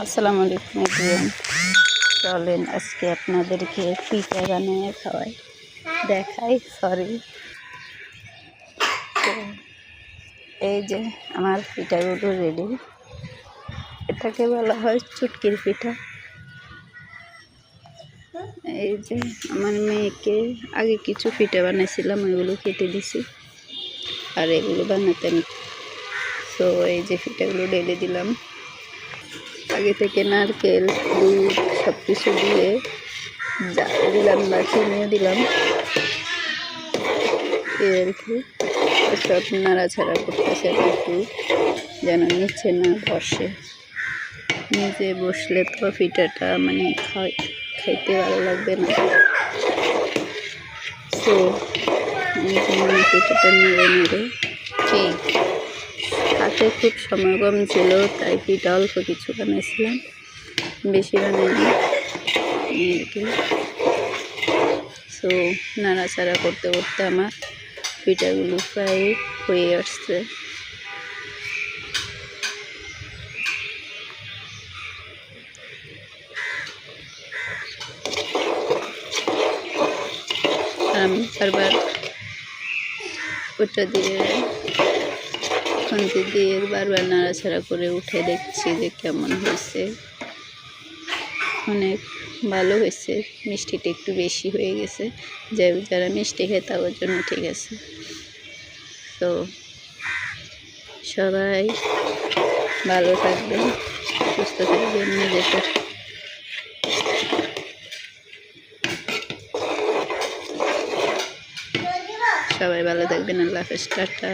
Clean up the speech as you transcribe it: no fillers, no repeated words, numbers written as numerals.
আসসালামু আলাইকুম এভরিওয়ান। চলেন আজকে আপনাদেরকে পিঠা বানিয়ে দেখাই। তো এই যে আমার পিঠাগুলো রেডি। এটাকে বলা হয় চুটকির পিঠা। এই যে আমার মেয়েকে আগে কিছু পিঠা বানাইছিলাম, ওইগুলো কেটে দিছি আর এগুলো বানাতেন। তো এই যে পিঠাগুলো ঢেলে দিলাম। আগে থেকে নারকেল, দুধ সব কিছু দিয়ে দিলাম বা চিনিও দিলাম, আর কি সব নাড়াছাড়া করতেছে একটু যেন নিচে না বসে। নিচে বসলে তো পিঠাটা মানে খাইতে ভালো লাগবে না। তো পিঠাটা নেড়ে নেড়ে খেয়ে হাতে খুব সময় কম ছিল, তাই পিঠা অল্প কিছু বানাইছিলাম, বেশি বানাইনি আর কি। তো নাড়াচাড়া করতে করতে আমার পিঠাগুলো প্রায় হয়ে আসছে। আমি বারবার ওটা দিয়ে খুন্তি দিয়ে বারবার নাড়াচাড়া করে উঠে দেখছি যে কেমন হয়েছে। অনেক ভালো হয়েছে, মিষ্টিটা একটু বেশি হয়ে গেছে, যারা মিষ্টি খায় তাদের জন্য ঠিক আছে। তো সবাই ভালো থাকবেন, সুস্থ থাকবেন, নিজেকে সবাই ভালো থাকবেন। আল্লাহ হাফেজ, টাটা।